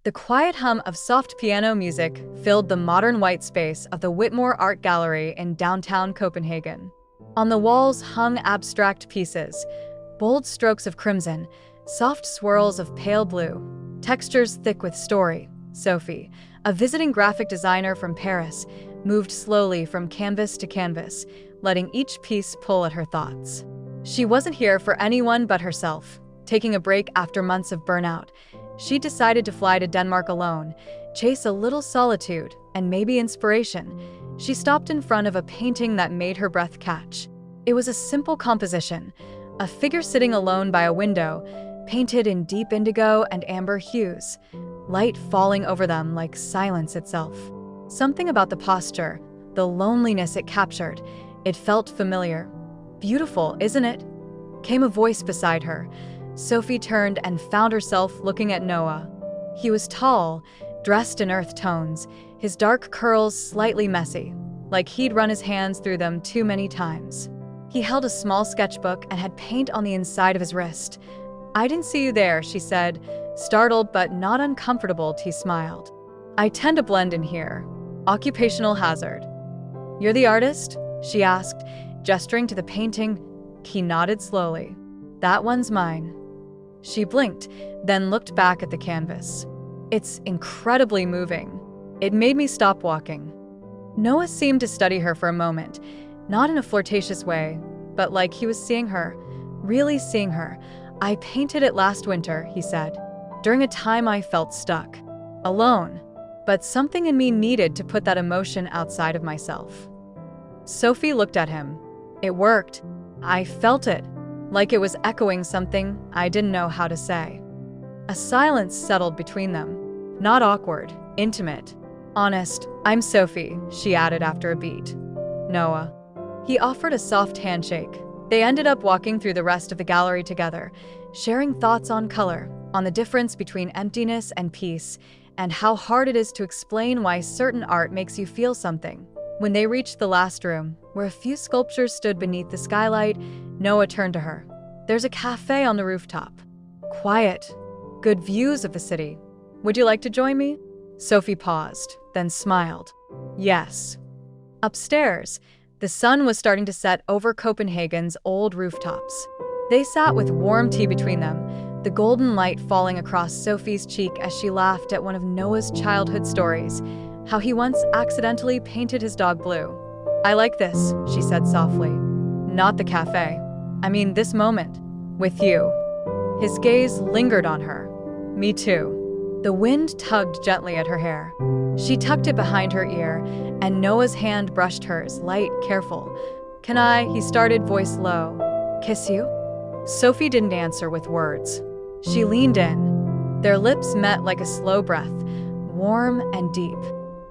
The quiet hum of soft piano music filled the modern white space of the Whitmore Art Gallery in downtown Copenhagen. On the walls hung abstract pieces, bold strokes of crimson, soft swirls of pale blue, textures thick with story. Sophie, a visiting graphic designer from Paris, moved slowly from canvas to canvas, letting each piece pull at her thoughts. She wasn't here for anyone but herself. Taking a break after months of burnout, she decided to fly to Denmark alone, chase a little solitude and maybe inspiration. She stopped in front of a painting that made her breath catch. It was a simple composition, a figure sitting alone by a window, painted in deep indigo and amber hues, light falling over them like silence itself. Something about the posture, the loneliness it captured, it felt familiar. "Beautiful, isn't it?" came a voice beside her. Sophie turned and found herself looking at Noah. He was tall, dressed in earth tones, his dark curls slightly messy, like he'd run his hands through them too many times. He held a small sketchbook and had paint on the inside of his wrist. "I didn't see you there," she said. Startled but not uncomfortable, he smiled. "I tend to blend in here. Occupational hazard." "You're the artist?" she asked, gesturing to the painting. He nodded slowly. "That one's mine." She blinked, then looked back at the canvas. "It's incredibly moving. It made me stop walking." Noah seemed to study her for a moment, not in a flirtatious way, but like he was seeing her, really seeing her. "I painted it last winter," he said, "during a time I felt stuck, alone, but something in me needed to put that emotion outside of myself." Sophie looked at him. "It worked. I felt it, like it was echoing something I didn't know how to say." A silence settled between them. Not awkward, intimate. "Honest, I'm Sophie," she added after a beat. "Noah." He offered a soft handshake. They ended up walking through the rest of the gallery together, sharing thoughts on color, on the difference between emptiness and peace, and how hard it is to explain why certain art makes you feel something. When they reached the last room, where a few sculptures stood beneath the skylight, Noah turned to her. "There's a cafe on the rooftop. Quiet. Good views of the city. Would you like to join me?" Sophie paused, then smiled. "Yes." Upstairs, the sun was starting to set over Copenhagen's old rooftops. They sat with warm tea between them, the golden light falling across Sophie's cheek as she laughed at one of Noah's childhood stories, how he once accidentally painted his dog blue. "I like this," she said softly. "Not the cafe. I mean this moment, with you." His gaze lingered on her. "Me too." The wind tugged gently at her hair. She tucked it behind her ear, and Noah's hand brushed hers, light, careful. "Can I," he started, voice low, "kiss you?" Sophie didn't answer with words. She leaned in. Their lips met like a slow breath, warm and deep.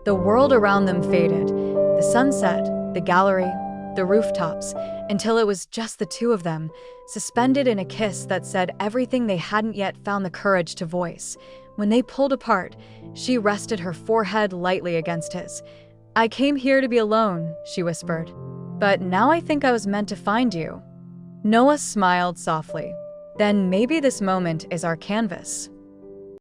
The world around them faded, the sunset, the gallery, the rooftops, until it was just the two of them, suspended in a kiss that said everything they hadn't yet found the courage to voice. When they pulled apart, she rested her forehead lightly against his. "I came here to be alone," she whispered. "But now I think I was meant to find you." Noah smiled softly. "Then maybe this moment is our canvas."